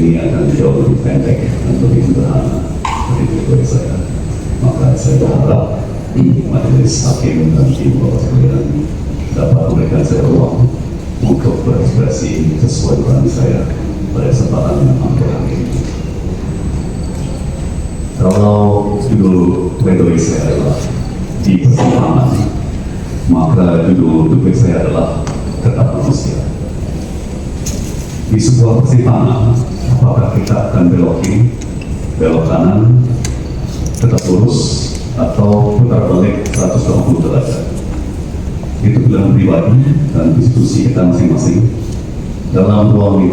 ini akan jauh lebih pendek dan lebih sederhana dari tujuan saya. Maka saya berharap majelis hakim dan tim bapak sekalian dapat memberikan saya ruang untuk berekspresi sesuai peran saya pada kesempatan yang hampir ini. Kalau judul pledoi saya adalah di persimpangan, maka judul duplik saya adalah tetap manusia. Di sebuah persimpangan, apakah kita akan belok kiri, belok kanan, tetap lurus, atau putar balik 180 derajat? Itu pilihan pribadi dan diskusi kita masing-masing dalam ruang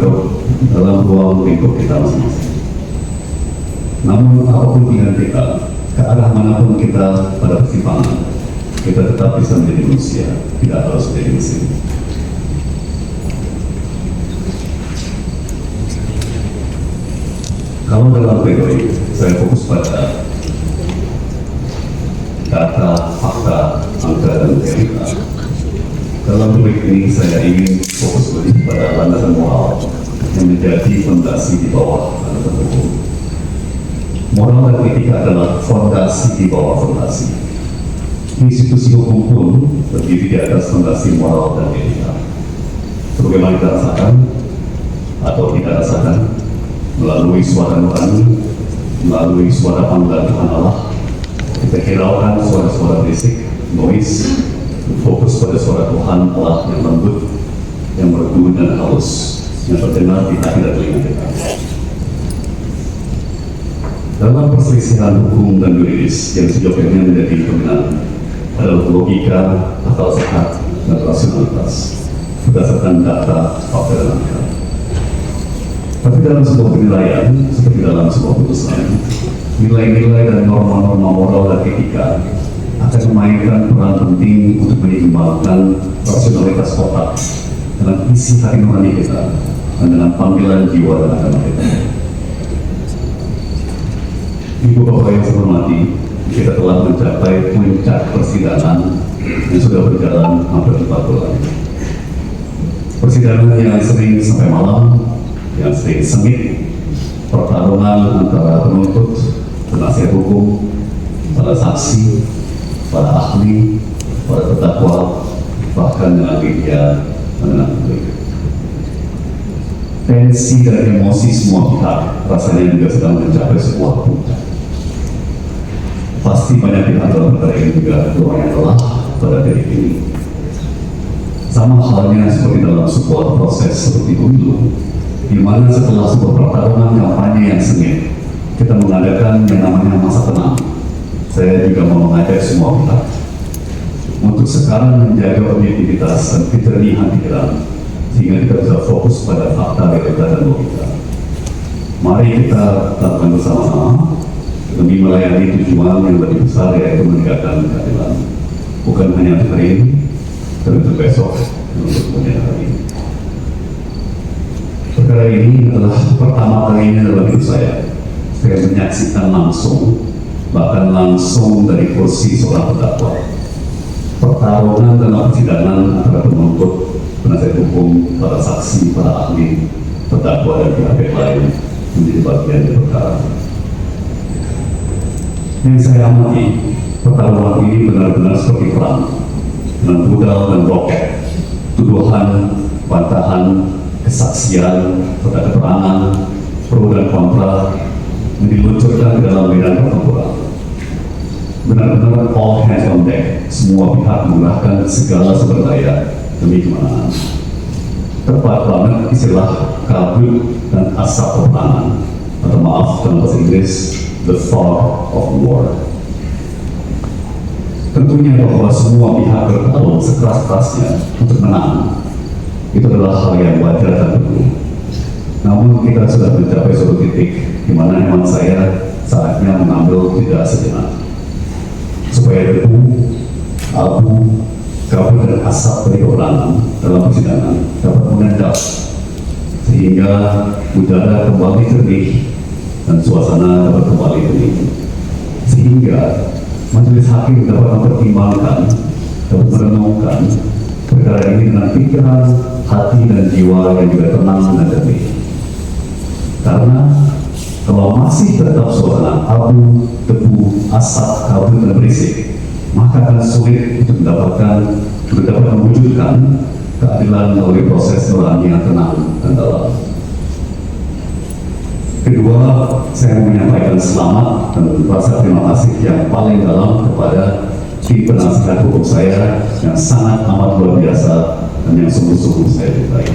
lingkup kita masing-masing. Namun apapun pilihan kita, ke arah manapun kita pada persimpangan, kita tetap bisa menjadi manusia, tidak harus menjadi mesin. Kalau dalam pledoi, saya fokus pada data, fakta, angka, dan teori. Dalam topik ini saya ingin fokus lebih pada landasan moral yang menjadi fondasi di bawah landasan hukum. Moral dan etika adalah fondasi di bawah fondasi. Institusi hukum pun berdiri di atas fondasi moral dan etika. Sebagaimana kita rasakan atau tidak rasakan, melalui suara nurani, melalui suara panggilan Tuhan Allah, kita hiraukan suara-suara berisik, noise, fokus pada suara Tuhan Allah yang lembut, yang merdu dan halus, yang terdengar di hati dan telinga kita. Dalam perselisihan hukum dan yuridis yang sejauhnya menjadi dominan adalah logika, akal sehat, dan rasionalitas berdasarkan data, fakta, dan angka. Tapi dalam sebuah penilaian, seperti dalam sebuah putusan, nilai-nilai dan norma-norma moral dan etika akan memainkan peran penting untuk menyeimbangkan rasionalitas otak dengan isi hati nurani kita dan dengan panggilan jiwa dan agama kita. Ibu bapak yang saya hormati, kita telah mencapai puncak persidangan yang sudah berjalan hampir 4 bulan. Persidangan yang sering sampai malam, yang sering sengit, pertarungan antara penuntut, penasihat hukum, para saksi, para ahli, para terdakwa, bahkan dengan media dan dengan publik. Tensi dan emosi semua pihak rasanya juga sedang mencapai sebuah puncak. Pasti banyak pihak dalam perkara ini juga berwarna lelah pada titik ini. Sama halnya seperti dalam sebuah proses seperti pemilu, di mana setelah sebuah pertarungan kampanye yang sengit, kita mengadakan yang namanya masa tenang. Saya juga mau mengajak semua pihak untuk sekarang menjaga objektivitas dan kejernihan pikiran, sehingga kita bisa fokus pada fakta, realita, dan logika. Mari kita lakukan bersama-sama demi melayani tujuan yang lebih besar, yaitu menegakkan keadilan, bukan hanya untuk hari ini, tapi untuk besok dan untuk kemudian hari ini. Perkara ini adalah pertama kalinya dalam hidup saya menyaksikan langsung, bahkan langsung dari kursi seorang terdakwa, pertarungan dalam persidangan antara penuntut, penasihat hukum, para saksi, para ahli, terdakwa, dan pihak lain menjadi bagian dari perkara. Yang saya amati, pertarungan ini benar-benar seperti perang, dengan budal dan roket, tuduhan, bantahan, kesaksian, serta keterangan, pro dan kontra, yang diluncurkan ke dalam medan pertempuran. Benar-benar all hands on deck, semua pihak menggunakan segala sumber daya demi kemenangan. Tepat banget istilah kabut dan asap peperangan, atau maaf dalam bahasa Inggris, the fog of war. Tentunya bahwa semua pihak bertarung sekeras-kerasnya untuk menang, itu adalah hal yang wajar dan perlu. Namun kita sudah mencapai suatu titik di mana memang saya saatnya mengambil jeda sejenak, supaya debu, abu, kabut dan asap dari peperangan dalam persidangan dapat mengendap, sehingga udara kembali jernih dan suasana dapat kembali hening, sehingga majelis hakim dapat mempertimbangkan, dapat merenungkan perkara ini dengan pikiran, hati, dan jiwa yang juga tenang dan jernih. Karena kalau masih tetap suasana abu, debu, asap, kabut, dan berisik, maka akan sulit untuk dapat mewujudkan keadilan melalui proses nurani yang tenang dan dalam. Kedua, saya menyampaikan selamat dan rasa terima kasih yang paling dalam kepada tim penasihat hukum saya yang sangat amat luar biasa dan yang sungguh-sungguh saya cintai.